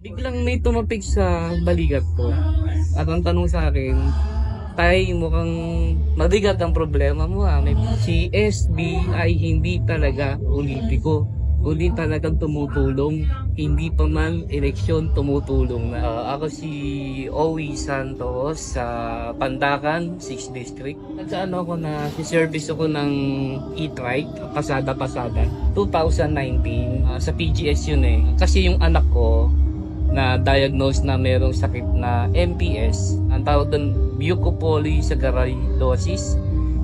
Biglang may tumapik sa balikat ko at ang tanong sa akin, "Tay, mukhang mabigat ang problema mo ha." Si SB ay hindi talaga politiko, kundi talagang tumutulong. Hindi pa man eleksyon, tumutulong na. Ako si Owi Santos sa Pandacan, 6th District. Nagsaano ako na si service ako ng e-trike, pasada-pasada, 2019. Sa PGS yun eh. Kasi yung anak ko, na diagnose na merong sakit na MPS, ang tawag doon mucopolysaccharidosis.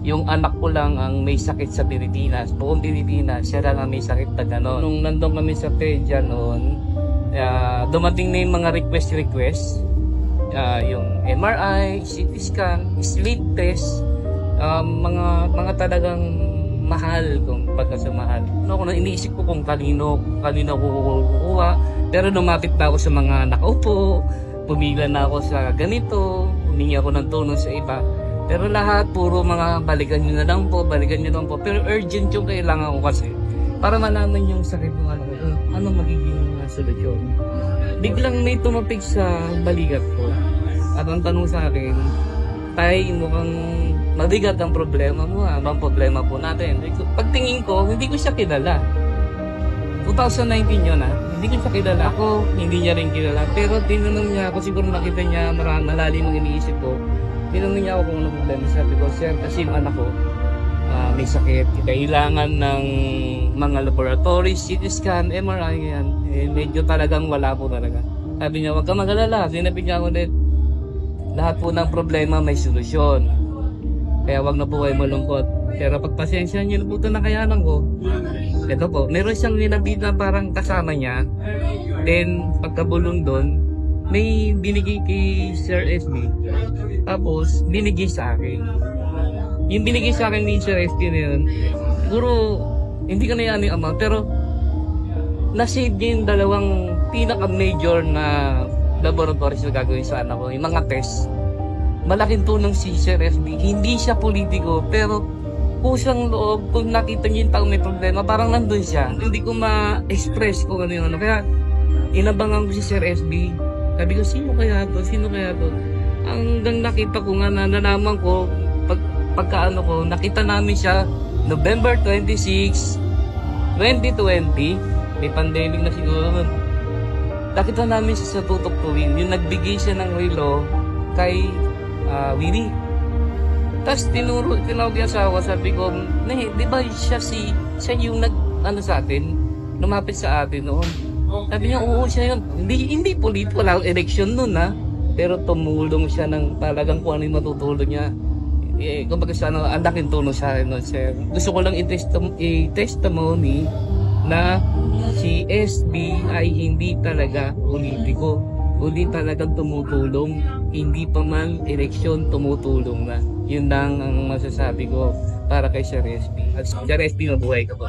Yung anak ko lang ang may sakit sa Pilipinas, buong Pilipinas, siya lang ang may sakit na gano'n. Nung nandun kami sa PEDYA noon, dumating na yung mga request, yung MRI, CT scan, sleep test, mga talagang mahal, kung pagka sa mahal. Ako na iniisip ko kung kanino ko kukuha. Pero lumapit na ako sa mga nakaupo, pumila na ako sa ganito, humingi ako ng tulong sa iba. Pero lahat puro mga balikan nyo na lang po. Pero urgent yung kailangan ko kasi para malaman yung sakit ng ano ko, ano magiging solusyon. Biglang may tumapik sa balikat ko at ang tanong sa akin, "Tay, mukhang mabigat ang problema mo ha. Ang problema po natin." Pagtingin ko, hindi ko siya kilala. 2019 yun ha. Hindi ko siya kilala. Ako, hindi niya rin kilala. Pero tinanong niya ako, siguro nakita niya malalim ang iniisip ko. Tinanong niya ako kung ano problema. Sabi ko, "Sir, kasi yung anak ko may sakit. Kailangan ng mga laboratories, CT scan, MRI, yan. Medyo talagang wala po talaga." Sabi niya, "Huwag ka mag-alala." Sinabi niya ako ulit, "Lahat po ng problema may solusyon. Kaya wag na po kayo malungkot. Pero pagpasensya niyo na po ito na kayanan ko." Ito po, meron siyang nilabid na parang kasama niya. Then, pagkabulong doon, may binigay kay Sir SB. Tapos, binigay sa akin. Yung binigay sa akin ni Sir SB na yun, siguro, hindi ka na yan yung amount. Pero, nasave niya yung dalawang pinaka-major na laboratories na gagawin sa anak ko. Yung mga test. Malaking tulong si Sir SB. Hindi siya politiko, pero kusang loob, kung nakita niyo yung taong may problema, parang nandun siya. Hindi ko ma-express kung ano yung ano. Kaya, inabangan ko si Sir SB. Sabi ko, sino kaya to? Hanggang nakita ko nga na nalaman ko, pagkaano ko, nakita namin siya November 26, 2020. May pandemic na siguro nun. Nakita namin siya sa tutok-tuwin. Yung nagbigay siya ng relo kay Willie. Tapos tinawag yung asawa, sabi ko, "Di ba siya yung sa atin, lumapit sa atin noon?" Sabi niya, "Oo, siya yun." Hindi politiko, wala election noon ha. Pero tumulong siya ng talagang kung ano yung matutulong niya. Kumbaga sana, ang laking tulong sa akin noon, sir. Gusto ko lang i-testimony na si SB ay hindi talaga politiko, kundi talagang tumutulong. Hindi pa man eleksyon, tumutulong na. Yun lang ang masasabi ko para kay Sir SB. At Sir SB, mabuhay ka po.